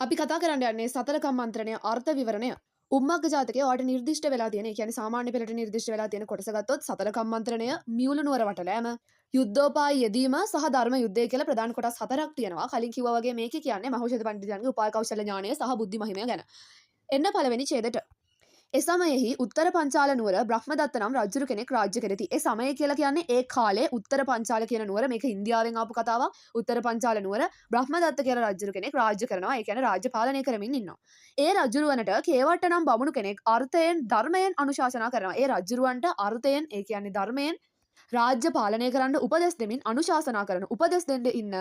අපි කතා කරන්න යන්නේ සතර කම්මන්ත්‍රණය අර්ථ විවරණය. උම්මග්ග ජාතකයේ ඔයාලට නිර්දිෂ්ට වෙලා තියෙන, ඒ කියන්නේ සාමාන්‍ය පෙළට නිර්දිෂ්ට වෙලා තියෙන කොටස ගත්තොත් සතර කම්මන්ත්‍රණය, මියුළු නුවර වටලෑම, යුද්ධෝපාය යෙදීම සහ ධර්ම යුද්ධය කියලා ප්‍රධාන කොටස් හතරක් තියෙනවා. කලින් කිව්වා වගේ මේකේ කියන්නේ මහෞෂධ පඬිතුයන්ගේ උපාය කෞශල ඥානය සහ බුද්ධි මහිමය ගැන. එන්න පළවෙනි ඡේදයට. ඒ සමයෙහි උත්තර පංචාල නුවර බ්‍රහ්මදත්ත නම් රජුරු කෙනෙක් රාජ්‍ය කරති. ඒ සමය කියලා කියන්නේ ඒ කාලේ උත්තර පංචාල කියන නුවර, මේක ඉන්දියාවෙන් ආපු කතාවක්. උත්තර පංචාල නුවර බ්‍රහ්මදත්ත කියලා රජුරු කෙනෙක් රාජ්‍ය කරනවා. ඒ කියන්නේ රාජ්‍ය පාලනය කරමින් ඉන්නවා. ඒ රජුරුවන්ට කේවට්ට නම් බමුණු කෙනෙක් අර්ථයෙන් ධර්මයෙන් අනුශාසනා කරනවා. ඒ රජුරුවන්ට අර්ථයෙන්, ඒ කියන්නේ ධර්මයෙන් රාජ්‍ය පාලනය කරන්න උපදෙස් දෙමින් අනුශාසනා කරන, උපදෙස් දෙන්න ඉන්න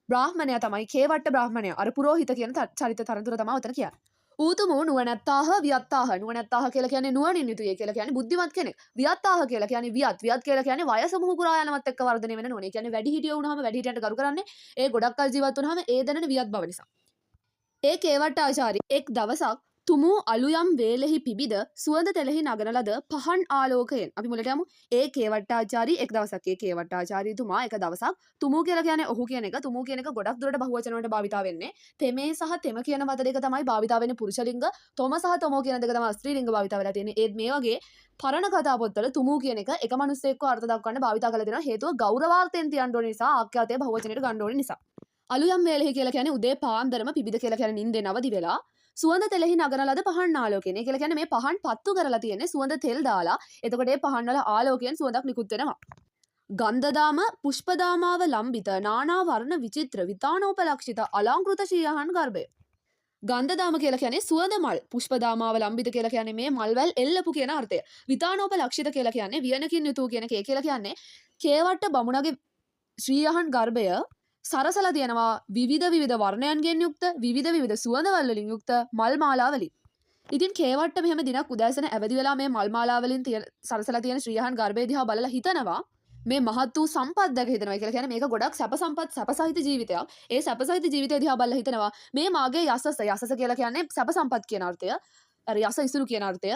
බ්‍රාහ්මණයා තමයි කේවට්ට බ්‍රාහ්මණයා. අර පුරෝහිත කියන චරිත තරතුර තමයි උතන කියන්නේ. ඌතුමෝ නුවණැත්තාහ වියත්තාහ. නුවණැත්තාහ කියලා කියන්නේ නුවණින් යුතුය කියලා කියන්නේ බුද්ධිමත් කෙනෙක්. වියත්තාහ කියලා කියන්නේ වියත් කියලා කියන්නේ වයස මුහු පුරා යනවත් එක්ක වර්ධනය වෙන නුවණ. ඒ කියන්නේ වැඩිහිටියෝ වුණාම වැඩිහිටියන්ට කරු කරන්නේ ඒ ගොඩක් කල් ජීවත් වුණාම ඒ දැනෙන වියත් බව නිසා. ඒ කේවට්ට ආචාර්ය එක් දවසක් තුමු අලුයම් වේලෙහි පිබිද සුවඳ තෙලෙහි නගන ලද පහන් ආලෝකයෙන්. අපි මුලට යමු. ඒ කේවට්ටාචාරී එක් දවසක්, ඒ කේවට්ටාචාරීතුමා එක දවසක්, තුමු කියලා කියන්නේ ඔහු කියන එක, තුමු කියන එක ගොඩක් දුරට බහුවචන වලට භාවිතා වෙන්නේ. තෙමේ සහ තෙම කියන පද දෙක තමයි භාවිතා වෙන්නේ පුරුෂලිංග, තොම සහ තොමෝ කියන දෙක තමයි ස්ත්‍රීලිංග භාවිතා වෙලා තියෙන්නේ. ඒත් මේ වගේ පරණ කතා පොත්වල තුමු කියන එක එක මිනිස්සෙක්ව අර්ථ දක්වන්න භාවිතා කරලා දෙනවා. හේතුව ගෞරවාර්ථයෙන් තියන්න ඕන නිසා, ආඛ්‍යාතය බහුවචනයට ගන්න ඕන නිසා. අලුයම් වේලෙහි කියලා කියන්නේ උදේ පාන්දරම, පිබිද කියලා කියන්නේ නිින්දෙන් අවදි වෙලා සුවඳ තෙලෙහි නගන ලද පහන් ආලෝකයෙන්. ඒ කියලා කියන්නේ මේ පහන් පත්තු කරලා තියෙන්නේ සුවඳ තෙල් දාලා. එතකොට මේ පහන් වල ආලෝකයෙන් සුවඳක් නිකුත් වෙනවා. ගන්ධදාම පුෂ්පදාමාව ලම්බිත නානා වර්ණ විචිත්‍ර විතානෝපලක්ෂිත අලංකෘත ශ්‍රීයහන් ගර්භය. ගන්ධදාම කියලා කියන්නේ සුවඳ මල්. පුෂ්පදාමාව ලම්බිත කියලා කියන්නේ මේ මල්වැල් එල්ලපු කියන අර්ථය. විතානෝපලක්ෂිත කියලා කියන්නේ වියනකින් යුතු කියන එක. ඒ කියලා කියන්නේ කේවට්ට බමුණගේ ශ්‍රීයහන් ගර්භය සරසලා තියෙනවා විවිධ වර්ණයන්ගෙන් යුක්ත, විවිධ සුවඳ වලින් යුක්ත මල් මාලා වලින්. ඉතින් කේවට්ට මෙහෙම දිනක් උදෑසන ඇවිදි වෙලා මේ මල් මාලා වලින් සරසලා තියෙන ශ්‍රීයහන් ගර්භය දිහා බලලා හිතනවා මේ මහත් වූ සම්පත් දැක හිතනවා. කියලා කියන්නේ මේක ගොඩක් සැප සම්පත්, සැපසහිත ජීවිතයක්. ඒ සැපසහිත ජීවිතය දිහා බලලා හිතනවා මේ මාගේ යසස කියලා කියන්නේ සැප සම්පත් කියන අර්ථය. අර යස ඉසුරු කියන අර්ථය.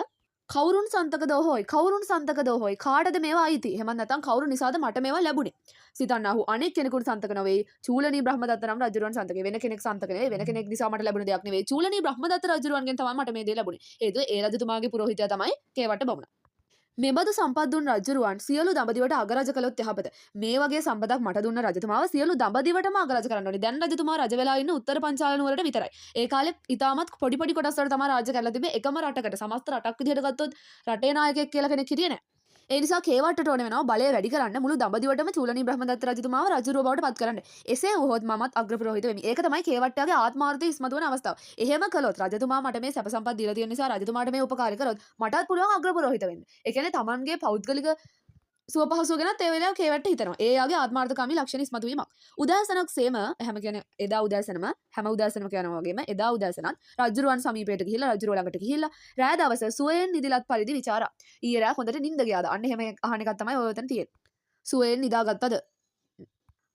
කවුරුන් සන්තකද හොයි, කවුරුන් සන්තකද හොයි, කාටද මේවා අයිති? එහෙම නැත්නම් කවුරු නිසාද මට මේවා ලැබුණේ? සිතන්නහු අනෙක් කෙනෙකුට සන්තක නෙවෙයි, චූලනී බ්‍රහ්මදත්ත නම් රජුරුවන් සන්තකේ. වෙන කෙනෙක් සන්තක නෙවෙයි, වෙන කෙනෙක් නිසා මට ලැබුණ දෙයක් නෙවෙයි. චූලනී බ්‍රහ්මදත්ත රජුරුවන්ගෙන් තමයි මට මේ දේ ලැබුණේ. හේතුව ඒ රජතුමාගේ පුරෝහිතයා තමයි කේවට්ට බමුණ. මෙබඳු සම්පත් දුන් රජුරුවන් සියලු දඹදිවට අගරජ කළොත් යහපත. මේ වගේ සම්පතක් මට දුන්න රජතුමාව සියලු දඹදිවටම අගරජ කරන්න ඕනේ. දැන් රජතුමා රජ වෙලා ඉන්න උත්තර පංචාල නුවරට විතරයි. ඒ කාලේ ඉතාමත් පොඩි කොටස් වල තමයි රාජ්‍ය කරලා තිබේ. එකම රටකට සමස්ත රටක් විදිහට ගත්තොත් රටේ නායකයෙක් කියලා කෙනෙක් හිටියේ නැහැ. ඒ නිසා කේවට්ටට ඕනේ වෙනවා බලය වැඩි කරන්න මුළු දඹදිවටම චූලනී බ්‍රහ්මදත්ත රජතුමාව රජුරුව බවට පත් කරන්න. එසේ වුවහොත් මමත් අග්‍රපුරෝහිත වෙමි. ඒක තමයි කේවට්ටගේ ආත්මාර්ථය ඉස්මතු වන අවස්ථාව. එහෙම කළොත් රජතුමා මට මේ සැප සම්පත් දීලා තියෙන නිසා රජතුමාට මේ උපකාර කරොත් මටත් පුළුවන් අග්‍රපුරෝහිත වෙන්න. ඒ කියන්නේ තමන්ගේ පෞද්ගලික සුව පහසුව ගැනත් ඒ වෙලාව කේවට්ට හිතනවා. ඒ යාගේ ආත්මාර්ථකාමී ලක්ෂණ ඉස්මතු වීමක්. උදෑසනක් සේම හැම කියන්නේ එදා උදෑසනම හැම උදෑසනම කියනවා වගේම එදා උදෑසනත් රජුරුවන් සමීපයට ගිහිල්ලා රජුරුව ළඟට ගිහිල්ලා රෑ දවස සුවයෙන් නිදිලත් පරිදි ਵਿਚාරා. ඊයේ රෑ හොඳට නිින්ද ගියාද? අන්න එහෙම අහන එකක් තමයි ඔය උතන තියෙන්නේ. සුවයෙන් නිදාගත්තද?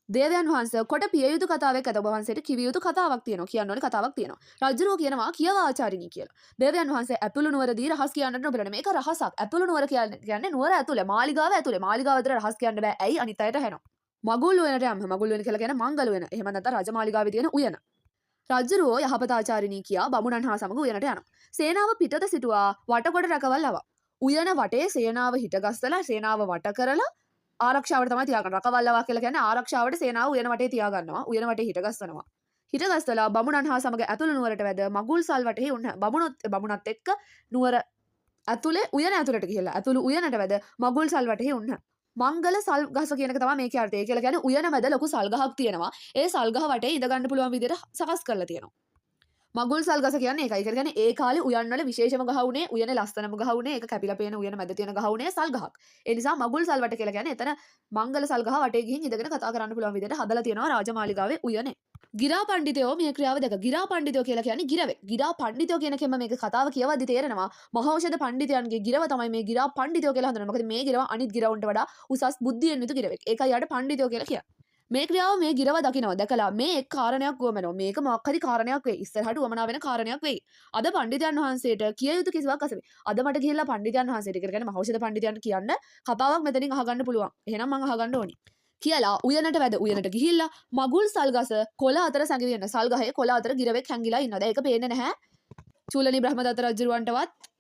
දේවයන් වහන්සේ කොට පිය යුතු කතාවක් ඇත. ඔබ වහන්සේට කිව යුතු කතාවක් තියෙනවා. කියන්න ඕනේ කතාවක් තියෙනවා. රජුරුව කියනවා කියවා ආචාරිනී කියලා. දේවයන් වහන්සේ ඇතුළු නුවරදී රහස් කියන්නට නොබලන. මේක රහසක්. ඇතුළු නුවර කියන්නේ නුවර ඇතුළේ, මාලිගාව ඇතුළේ. මාලිගාව ඇතුළේ රහස් කියන්න බෑ. ඇයි? අනිත් අයට ඇහෙනවා. මගුල් උයනට යන්න. මගුල් උයන කියලා කියන්නේ මංගල උයන. එහෙම නැත්නම් රජමාලිගාවේ තියෙන උයන. රජුරුව යහපත ආචාරිනී කියා බමුණන් හා සමග උයනට යනවා. සේනාව පිටත සිටුවා වටකොට රැකවල් ආවා. උයන වටේ සේනාව හිටගස්සලා සේනාව වට කරලා ආරක්ෂාවට තමයි තියාගන්න. රකවල්ලවා කියලා කියන්නේ ආරක්ෂාවට සේනාව උයන වටේ තියාගන්නවා. උයන වටේ හිටගස්සනවා. හිටගස්සලා බමුණන් හා සමග ඇතුළු නුවරට වැද මගුල් සල් වටේ උන්න. බමුණත් එක්ක නුවර ඇතුලේ උයන ඇතුලට ගිහිල්ලා ඇතුළු උයනට වැද මගුල් සල් වටේ උන්න. මංගල සල් ගස කියන එක තමයි මේකේ අර්ථය. ඒ කියලා කියන්නේ උයන මැද ලොකු සල් ගහක් තියෙනවා. ඒ සල් ගහ වටේ ඉඳ ගන්න පුළුවන් විදිහට සකස් කරලා තියෙනවා. මගුල් සල් ගස කියන්නේ ඒකයි. ඒ කියන්නේ ඒ කාලේ උයන් වල විශේෂම ගහ උනේ, උයනේ ලස්සනම ගහ උනේ, ඒක කැපිලා පේන උයන මැද තියෙන ගහ උනේ සල් ගහක්. ඒ නිසා මගුල් සල් වට කියලා කියන්නේ එතන මංගල සල් ගහ වටේ ගිහින් ඉඳගෙන කතා කරන්න පුළුවන් විදිහට හදලා තියෙනවා රාජමාලිගාවේ උයනේ. ගිරා පඬිතයෝ මේ ක්‍රියාව දැක. ගිරා පඬිතයෝ කියලා කියන්නේ ගිරවේ. ගිරා පඬිතයෝ කියන කෙම මේක කතාව කියවද්දි තේරෙනවා මහෞෂධ පඬිතයන්ගේ ගිරව තමයි මේ ගිරා පඬිතයෝ කියලා හඳුනනවා. මොකද මේ ගිරව අනිත් ගිරවුන්ට වඩා උසස් බුද්ධියෙන් යුතු ගිරවෙක්. ඒකයි යාට පඬිතයෝ කියලා කියන්නේ. මේ ක්‍රියාව මේ ගිරව දකිනවා. දැකලා මේ එක් කාරණයක් වුවමනවා. මේක මොකක් හරි කාරණයක් වෙයි. ඉස්සරහට වමනා වෙන කාරණයක් වෙයි. අද පඬිතයන් වහන්සේට කිය යුතු කිසිවක් අසෙමි. අද මට ගිහිල්ලා පඬිතයන් වහන්සේට කියන්නේ මහෞෂධ පඬිතයන්ට කියන්න කතාවක් මෙතනින් අහගන්න පුළුවන්. එහෙනම් මම අහගන්න ඕනි. කියලා උයනට වැද උයනට ගිහිල්ලා මගුල් සල්ගස කොළ අතර සැඟවි යන සල්ගහේ කොළ අතර ගිරවෙක් හැංගිලා ඉන්නවා. දැන් ඒක පේන්නේ නැහැ චූලනී බ්‍රහ්මදත්ත රජුරවන්ටවත්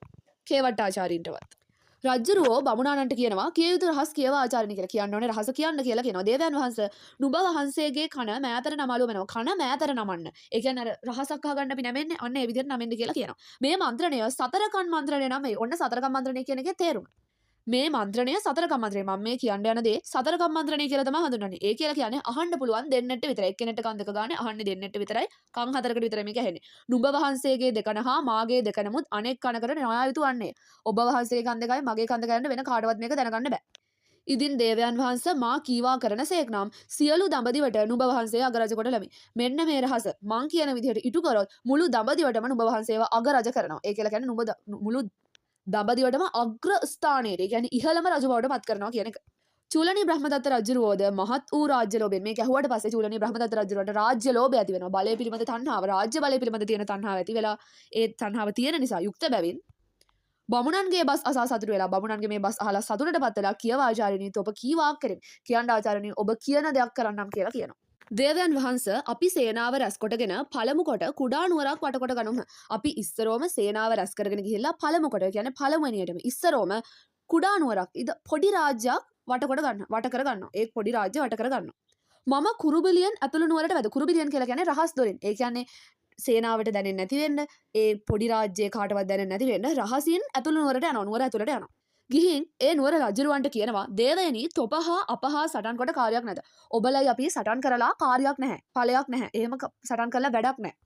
කේවට්ටාචාරීන්ටවත්. රජ්ජුරුවෝ බමුණාණන්ට කියනවා කිය යුතු රහස් කියවා ආචාර්යනි කියලා. කියන්න ඕනේ රහස කියන්න කියලා කියනවා. දේවයන් වහන්සේ නුඹ වහන්සේගේ කන මෑතර නමලු වෙනවා. කන මෑතර නමන්න. ඒ කියන්නේ අර රහසක් අහගන්න අපි නැමෙන්නේ අන්න ඒ විදිහට නමෙන්න කියලා කියනවා. මේ මන්ත්‍රණය සතරකන් මන්ත්‍රණය නම් මේ ඔන්න සතරකන් මන්ත්‍රණය කියන එකේ තේරුම. මේ මන්ත්‍රණය සතරකම් මන්ත්‍රණය. මම මේ කියන්න යන දේ සතරකම් මන්ත්‍රණය කියලා තමයි හඳුන්වන්නේ. ඒ කියලා කියන්නේ අහන්න පුළුවන් දෙන්නෙට විතරයි. එක්කෙනෙක්ට කන් දෙක ගානේ අහන්නේ දෙන්නෙට විතරයි. කන් හතරකට විතරයි මේක ඇහෙන්නේ. නුඹ වහන්සේගේ දෙකන හා මාගේ දෙකනමුත් අනෙක් කනකට න්‍යාය යුතු වන්නේ. ඔබ වහන්සේගේ කන් දෙකයි මගේ කන් දෙකයි වෙන කාටවත් මේක දැනගන්න බෑ. ඉදින් දේවයන් වහන්සේ මා කීවා කරන සේක්නම් සියලු දඹදිවට නුඹ වහන්සේ අගරජ කොට ලැබි. මෙන්න මේ රහස මං කියන විදිහට ඉටු කරොත් මුළු දඹදිවටම නුඹ වහන්සේව අගරජ කරනවා. ඒ කියලා කියන්නේ නුඹ මුළු දඹදිවටම අග්‍ර ස්ථානයේ කියන්නේ ඉහළම රජු බවට පත් කරනවා කියන එක. චූලනී බ්‍රහ්මදත්ත රජුරෝද මහත් වූ රාජ්‍ය ලෝභයෙන් මේක ඇහුවට පස්සේ චූලනී බ්‍රහ්මදත්ත රජුරට රාජ්‍ය ලෝභය ඇති වෙනවා. බලය පිළිබඳ තණ්හාව, රාජ්‍ය බලය පිළිබඳ තියෙන තණ්හාව ඇති වෙලා ඒ තණ්හාව තියෙන නිසා යුක්ත බැවින් බමුණන්ගේ බස් අසා සතුටු වෙලා බමුණන්ගේ මේ බස් අහලා සතුටටපත් වෙලා කියවා ආචාර්යනි ඔබ කී වාක් කරෙන් කියන්න ආචාර්යනි ඔබ කියන දෙයක් කරන්නම් කියලා කියනවා. දේවයන් වහන්සේ අපි සේනාව රැස් කොටගෙන පළමු කොට කුඩා නුවරක් වටකොට ගනුහ. අපි ඉස්සරෝම සේනාව රැස් කරගෙන ගිහිල්ලා පළමු කොට කියන්නේ පළමුවෙනියටම ඉස්සරෝම කුඩා නුවරක් පොඩි රාජ්‍යයක් වටකොට ගන්න වට කර ගන්නවා. ඒ පොඩි රාජ්‍ය වට කර ගන්නවා. මම කුරුබිලියන් ඇතුළු නුවරට වැද. කුරුබිලියන් කියලා කියන්නේ රහස් දොරින්. ඒ කියන්නේ සේනාවට දැනෙන්නේ නැති වෙන්න ඒ පොඩි රාජ්‍යයේ කාටවත් දැනෙන්නේ නැති වෙන්න රහසින් ඇතුළු නුවරට යනවා. නුවර ඇතුළට යනවා. ගිහින් ඒ නුවර රජුරවන්ට කියනවා දේවයනි තොපහා අපහා සටන් කොට කාර්යයක් නැත. ඔබලයි අපි සටන් කරලා කාර්යයක් නැහැ. ඵලයක් නැහැ. එහෙම සටන් කරලා වැඩක් නැහැ.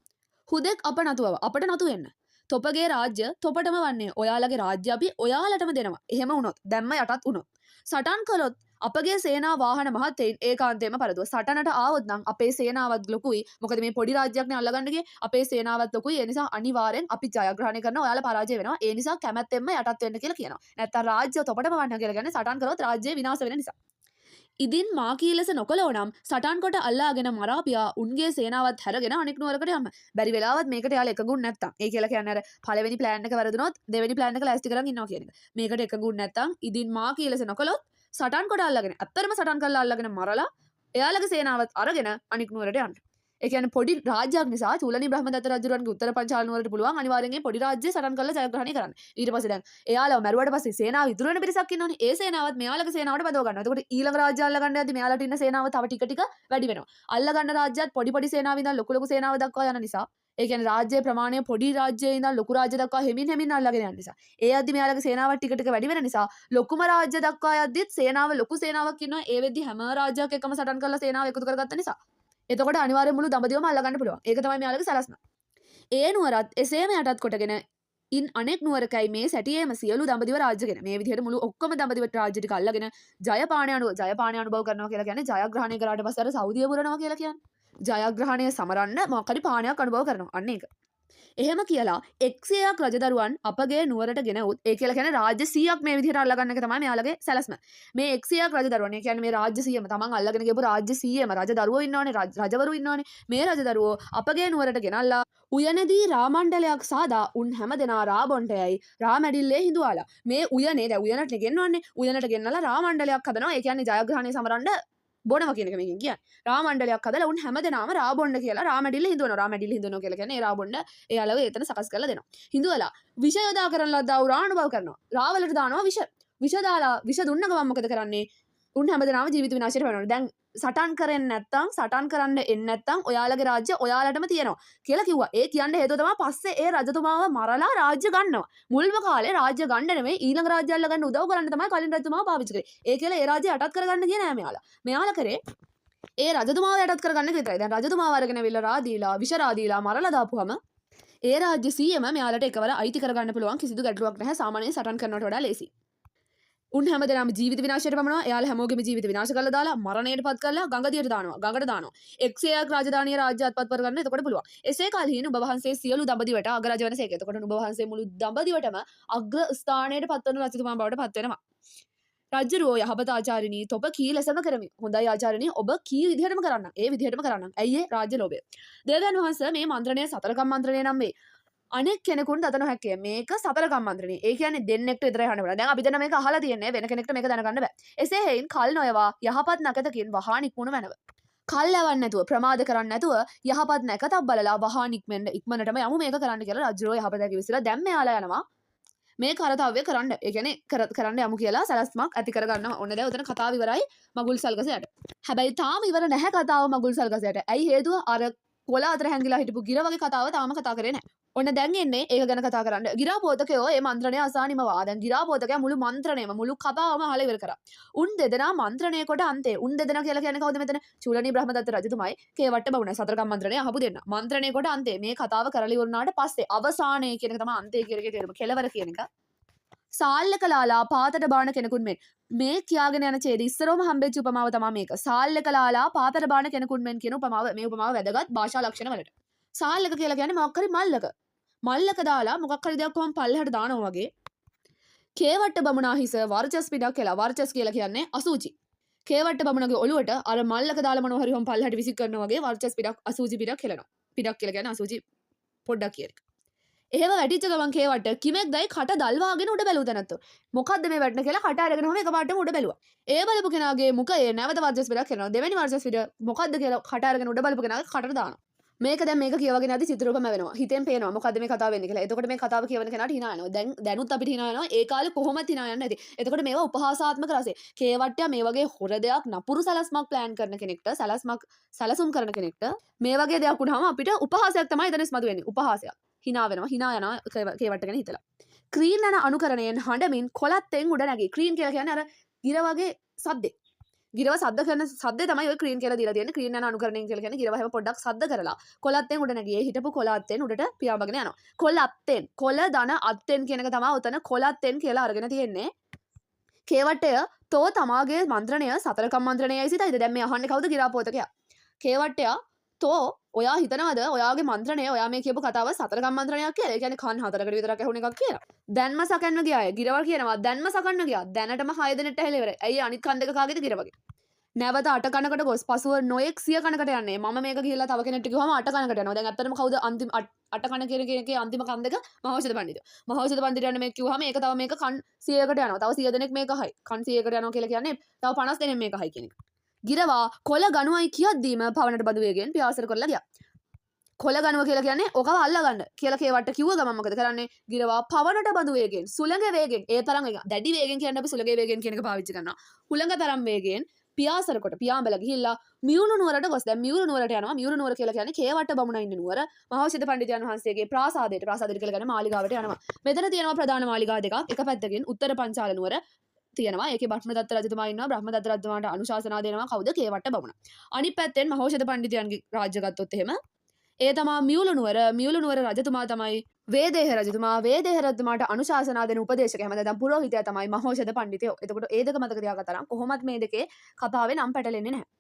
හුදෙක් අප නතුවව අපට නතු වෙන්න. තොපගේ රාජ්‍ය තොපටම වන්නේ. ඔයාලගේ රාජ්‍ය අපි ඔයාලටම දෙනවා. එහෙම වුණොත් දැම්ම යටත් වුණොත් සටන් කළොත් අපගේ සේනා වාහන මහත්තයින් ඒකාන්තයෙන්ම පරදුව. සටනට ආවොත් නම් අපේ සේනාවත් ලොකුයි. මොකද මේ පොඩි රාජ්‍යයක්නේ අල්ලගන්න ගියේ. අපේ සේනාවත් ලොකුයි. ඒ නිසා අනිවාර්යෙන් අපි ජයග්‍රහණය කරනවා. ඔයාලා පරාජය වෙනවා. ඒ නිසා කැමැත්තෙන්ම යටත් වෙන්න කියලා කියනවා. නැත්තම් රාජ්‍ය තොපටම වන්න කියලා කියන්නේ සටන් කරොත් රාජ්‍ය විනාශ වෙන නිසා. ඉදින් මා කීලස නොකළෝ නම් සටන් කොට අල්ලාගෙන මරාපියා උන්ගේ සේනාවත් හැරගෙන අනෙක් නුවරකට යන්න. බැරි වෙලාවත් මේකට යාල එකගුණ නැත්තම්. ඒ කියලා කියන්නේ අර පළවෙනි ප්ලෑන් එක වැරදුනොත් දෙවෙනි ප්ලෑන් එක ලෑස්ති කරන් ඉන්නවා කියන එක. මේකට එකගුණ නැත්තම් ඉදින් මා කීලස නොකළොත් සටන් කොට අල්ලගෙන අත්තරම සටන් කරලා අල්ලගෙන මරලා එයාලගේ සේනාවත් අරගෙන අනික් නුවරට යන්න. ඒ කියන්නේ පොඩි රාජ්‍යයක් නිසා චූලනී බ්‍රහ්මදත්ත රජුරන්ගේ උත්තර පංචාල නුවරට පුළුවන් අනිවාර්යෙන් පොඩි රාජ්‍ය සටන් කරලා ජයග්‍රහණය කරන්න. ඊට පස්සේ දැන් එයාලව මරුවට පස්සේ සේනාව ඉතුරු වෙන පිරිසක් ඉන්නෝනේ. ඒ සේනාවත් මෙයාලගේ සේනාවට බදව ගන්නවා. එතකොට ඊළඟ රාජ්‍ය අල්ලගන්න යද්දි මෙයාලට ඉන්න සේනාව තව ටික ටික වැඩි වෙනවා. අල්ලගන්න රාජ්‍යත් පොඩි පොඩි සේනාව ඉඳන් ලොකු ලොකු සේනාව දක්වා යන නිසා ඒ කියන්නේ රාජ්‍යයේ ප්‍රමාණය පොඩි රාජ්‍යයේ ඉඳන් ලොකු රාජ්‍ය දක්වා හෙමින් අල්ලගෙන යන නිසා ඒ යද්දි මෙයාලගේ සේනාව ටික ටික වැඩි වෙන නිසා ලොකුම රාජ්‍ය දක්වා යද්දිත් සේනාව ලොකු සේනාවක් ඉන්නවා. ඒ වෙද්දි හැම රාජ්‍යයක් එකම සටන් කරලා සේනාව එකතු කරගත්ත නිසා එතකොට අනිවාර්යෙන් මුළු දඹදිවම අල්ලගන්න පුළුවන්. ඒක තමයි මෙයාලගේ සලස්ම. ඒ නුවරත් එසේම යටත් කොටගෙන ඉන් අනෙක් නුවරකයි මේ සැටියේම සියලු දඹදිව රාජ්‍යගෙන මේ විදිහට මුළු ඔක්කොම දඹදිව රාජ්‍ය ටික අල්ලගෙන ජයපාණය අනුභව කරනවා කියලා කියන්නේ ජයග්‍රහණය කරාට පස්සේ අර සෞදිය පුරනවා කියලා කියන්නේ. ජයග්‍රහණය සමරන්න මොකක්ද පාණයක් අනුභව කරනවා. අන්න ඒක. එහෙම කියලා 100ක් රජදරුවන් අපගේ නුවරට ගෙනවුත් ඒ කියලා කියන්නේ රාජ්‍ය 100ක් මේ විදිහට අල්ලගන්න එක තමයි මෙයාලගේ සැලැස්ම. මේ 100ක් රජදරුවන් ඒ කියන්නේ මේ රාජ්‍ය 100ම තමන් අල්ලගෙන ගියපු රාජ්‍ය 100ම රජදරුවෝ ඉන්නවනේ රජවරු ඉන්නවනේ. මේ රජදරුවෝ අපගේ නුවරට ගෙනල්ලා උයනදී රාමණ්ඩලයක් සාදා උන් හැමදෙනා රාබොන්ටයයි රාමැඩිල්ලේ හිඳුවාලා. මේ උයනේ දැන් උයනට ගෙන්නවන්නේ. උයනට ගෙන්නලා රාමණ්ඩලයක් හදනවා. ඒ කියන්නේ ජයග්‍රහණය සමරන්න බොනවා කියන එක මේකෙන් කියන්නේ. රාමණ්ඩලයක් හදලා උන් හැමදෙනාම රාබොණ්ඩ කියලා රාමැඩිල්ල හිඳවනවා. රාමැඩිල්ල හිඳවනවා කියලා කියන්නේ ඒ රාබොණ්ඩ එයාලව එතන සකස් කරලා දෙනවා. හිඳවලා විෂ යොදා කරන ලද්දා රාණුභව කරනවා. රාවලට දානවා විෂ. විෂ දාලා විෂ දුන්න ගමන් මොකද කරන්නේ? උන් හැමදෙනාම ජීවිත විනාශයට වෙනවා. දැන් සටන් කරන්නේ නැත්තම් සටන් කරන්න එන්නේ නැත්තම් ඔයාලගේ රාජ්‍ය ඔයාලටම තියෙනවා කියලා කිව්වා. ඒ කියන්න හේතුව තමයි පස්සේ ඒ රජතුමාව මරලා රාජ්‍ය ගන්නවා. මුල්ම කාලේ රාජ්‍ය ගන්න නෙමෙයි ඊළඟ රාජ්‍ය අල්ලගන්න උදව් කරන්න තමයි කලින් රජතුමාව පාවිච්චි කරේ. ඒ කියලා ඒ රාජ්‍ය යටත් කරගන්න ගියේ නෑ මෙයාලා. මෙයාලා කරේ ඒ රජතුමාව යටත් කරගන්න විතරයි. දැන් රජතුමාව අරගෙන විල රාදීලා විෂ රාදීලා මරලා දාපුවම ඒ රාජ්‍ය 100ම මෙයාලට එකවර අයිති කරගන්න පුළුවන් කිසිදු ගැටලුවක් නැහැ. සාමාන්‍යයෙන් සටන් කරනවට වඩා ලේසි. උන් හැමදෙනාම ජීවිත විනාශයට පමනවා. එයාලා හැමෝගෙම ජීවිත විනාශ කරලා දාලා මරණයට පත් කරලා ගංගදියට දානවා. ගඟට දානවා. 100ක් රාජධානිය රාජ්‍ය අත්පත් කරගන්න එතකොට පුළුවන්. එසේ කාලෙහින ඔබ වහන්සේ සියලු දඹදිවට අගරාජ වෙනසේක. එතකොට ඔබ වහන්සේ මුළු දඹදිවටම අග්‍ර ස්ථානයට පත් වෙන රජතුමා බවට පත් වෙනවා. රජ්ජුරුවෝ යහපත ආචාර්යනී තොප කී ලෙසම කරමි. හොඳයි ආචාර්යනී ඔබ කී විදිහටම කරන්න. ඒ විදිහටම කරන්න. ඇයි ඒ රාජ්‍ය ලෝභය. දේවයන් වහන්සේ මේ මන්ත්‍රණය සතරකම් මන්ත්‍රණය නම් වේ. අනෙක් කෙනෙකුට දත නොහැකිය. මේක සතර කම්මන්ත්‍රණය. ඒ කියන්නේ දෙන්නෙක්ට විතරයි අහන්න බෑ. දැන් අපි දෙන්න මේක අහලා තියෙන්නේ වෙන කෙනෙක්ට මේක දැනගන්න බෑ. එසේ හේයින් කල් නොයවා යහපත් නැකතකින් වහා නික්මුණු මැනව. කල් යවන්නේ නැතුව ප්‍රමාද කරන්නේ නැතුව යහපත් නැකතක් බලලා වහා නික්මෙන්න ඉක්මනටම යමු මේක කරන්න කියලා රජුරෝ යහපත කිවිසලා දැන් මෙයාලා යනවා මේ කරතව්‍ය කරන්න. ඒ කියන්නේ කරන්න යමු කියලා සලස්මක් ඇති කරගන්න ඕනේ. දැන් උතන කතාව ඉවරයි මගුල් සල්ගසයට. හැබැයි තාම ඉවර නැහැ කතාව මගුල් සල්ගසයට. ඇයි හේතුව අර කොළ අතර හැංගිලා හිටපු ගිර වගේ කතාව තාම කතා කරේ නැහැ. ඔන්න දැන් එන්නේ ඒක ගැන කතා කරන්න. ගිරාපෝතකයෝ මේ මන්ත්‍රණය අසානිමවා. දැන් ගිරාපෝතකයා මුළු මන්ත්‍රණයම මුළු කතාවම අහලා ඉවර කරා. උන් දෙදෙනා මන්ත්‍රණය කොට අන්තේ. උන් දෙදෙනා කියලා කියන්නේ කවුද මෙතන? චූලනී බ්‍රහ්මදත්ත රජතුමයි කේවට්ට බමුණයි. සතරකම් මන්ත්‍රණය අහපු දෙන්න. මන්ත්‍රණය කොට අන්තේ. මේ කතාව කරලා ඉවරනාට පස්සේ අවසානයේ කියන එක තමයි අන්තේ කියන එකේ තේරුම. කෙලවර කියන එක. සාල්ලකලාලා පාතට බාන කෙනෙකුන් මේ කියාගෙන යන ඡේද ඉස්සරවම හම්බෙච්ච උපමාව තමයි මේක. සාල්ලකලාලා පාතට බාන කෙනෙකුන් මෙන් කියන උපමාව. මේ උපමාව වැදගත් භාෂා ලක්ෂණ වලට. සාල්ලක කියලා කියන්නේ මොකක් හරි මල්ලක. මල්ලක දාලා මොකක් හරි දෙයක් කොහොම පල්ලෙහාට දානවා වගේ. කේවට්ට බමුණා හිස වර්චස් පිටක් කියලා. වර්චස් කියලා කියන්නේ අසූචි. කේවට්ට බමුණගේ ඔළුවට අර මල්ලක දාලා මොනවා හරි කොහොම පල්ලෙහාට විසික් කරනවා වගේ වර්චස් පිටක් අසූචි පිටක් හෙලනවා. පිටක් කියලා කියන්නේ අසූචි පොඩ්ඩක් කියන එක. එහෙම වැටිච්ච ගමන් කේවට කිමෙක් දයි කට දල්වාගෙන උඩ බැලුව තැනත්තෝ. මොකද්ද මේ වැටෙන කියලා කට අරගෙන හැම එකපාරටම උඩ බැලුවා. ඒ බලපු කෙනාගේ මුඛයේ නැවත වර්චස් පිටක් කරනවා. දෙවෙනි වර්චස් පිට මොකද්ද කියලා කට අරගෙන උඩ බලපු කෙනාගේ කටට දානවා. මේක දැන් මේක කියවගෙන යද්දි චිත්‍රූපම වෙනවා. හිතෙන් පේනවා මොකද්ද මේ කතාව වෙන්නේ කියලා. එතකොට මේ කතාව කියවන කෙනාට hina යනවා. දැනුත් අපිට hina යනවා. ඒ කාලේ කොහොමද hina යන්නේ නැති. එතකොට මේවා උපහාසාත්මක රසය. කේවට්ටයා මේ වගේ හොර දෙයක් නපුරු සලස්මක් ප්ලෑන් කරන කෙනෙක්ට සලසුම් කරන කෙනෙක්ට මේ වගේ දෙයක් වුණාම අපිට උපහාසයක් තමයි එතන ඉස්මතු වෙන්නේ. උපහාසයක්. hina වෙනවා. hina යනවා කේවට්ට ගැන හිතලා. ක්‍රීන් යන අනුකරණයෙන් හඬමින් කොලත්තෙන් උඩ නැගී. ක්‍රීන් කියලා කියන්නේ අර ගිර වගේ සද්දේ. ගිරව සද්ද කරන සද්දේ තමයි ඔය ක්‍රීන් කියලා දීලා තියෙන්නේ. ක්‍රීන් යන අනුකරණයෙන් කියලා කියන්නේ ගිරව හැම පොඩ්ඩක් සද්ද කරලා කොලත්තෙන් උඩ නැගී හිටපු කොලත්තෙන් උඩට පියාඹගෙන යනවා. කොලත්තෙන් කොල දන අත්තෙන් කියන එක තමයි උතන කොලත්තෙන් කියලා අරගෙන තියෙන්නේ. කේවට්ටය තෝ තමාගේ මන්ත්‍රණය සතරකම් මන්ත්‍රණයයි සිතයිද? දැන් මේ අහන්නේ කවුද? ගිරාපෝතකයා. කේවට්ටයා තෝ ඔයා හිතනවද ඔයාගේ මන්ත්‍රණය ඔයා මේ කියපු කතාව සතරකම් මන්ත්‍රණයක් කියලා? ඒ කියන්නේ කන් හතරකට විතරක් ඇහුණ එකක් කියලා. දැන්ම සකන්න ගියාය. ගිරවල් කියනවා දැන්ම සකන්න ගියා. දැනටම 6 දිනට ඇහිලා ඉවරයි. ඇයි අනිත් කන් දෙක කාගේද ගිරවගේ? නැවත 8 කනකට ගොස් පසුව නොඑක් 100 කනකට යන්නේ. මම මේක කියලා තව කෙනෙක්ට කිව්වම 8 කනකට යනවා. දැන් ඇත්තටම කවුද අන්තිම 8 කන කියන එකේ අන්තිම කන් දෙක? මහෞෂධ පඬිතුක. මහෞෂධ පඬිතුයන් මේක කිව්වම ඒක තව මේක කන් 100කට යනවා. තව 100 දෙනෙක් මේක අහයි. කන් 100කට යනවා කියලා කියන්නේ තව 50 දෙනෙක් මේක අහයි කියන එක. ගිරවා කොළ ගණුවයි කියද්දීම පවනට බඳු වේගෙන් පියාසර කරලා ගියා. කොළ ගණුව කියලා කියන්නේ ඔකව අල්ලගන්න කියලා කේවට්ට කිව්ව ගමන් මොකද කරන්නේ? ගිරවා පවනට බඳු වේගෙන් සුළඟ වේගෙන් ඒ තරම් දැඩි වේගෙන් කියන්නේ අපි සුළඟ වේගෙන් කියන එක පාවිච්චි කරනවා. හුළඟ තරම් වේගෙන් පියාසර කොට පියාඹලා ගිහිල්ලා මියුණු නුවරට ගොස්. දැන් මියුණු නුවරට යනවා. මියුණු නුවර කියලා කියන්නේ කේවට්ට බමුණා ඉන්න නුවර. මහෞෂධ පඬිතුයන් වහන්සේගේ ප්‍රාසාදයට කියලා කියන්නේ මාලිගාවට යනවා. මෙතන තියෙනවා ප්‍රධාන මාලිගා දෙකක්. එක පැත්තකින් උත්තර පංචාල නුවර තියෙනවා. ඒකේ බ්‍රහ්මදත්ත රජතුමා ඉන්නවා. බ්‍රහ්මදත්ත රජතුමාට අනුශාසනා දෙනවා කවුද? කේවට්ට බමුණා. අනිත් පැත්තෙන් මහෞෂධ පඬිතුයන්ගේ රාජ්‍ය ගත්තොත් එහෙම ඒ තමා මියුළු නුවර රජතුමා තමයි වේදේහ රජතුමා. වේදේහ රජතුමාට අනුශාසනා දෙන උපදේශක හැම නැත්නම් පුරෝහිතයා තමයි මහෞෂධ පඬිතයෝ. එතකොට ඒ දෙක මතක තියාගත්තා නම් කොහොමත් මේ දෙකේ කතාවේ නම් පැටලෙන්නේ නැහැ.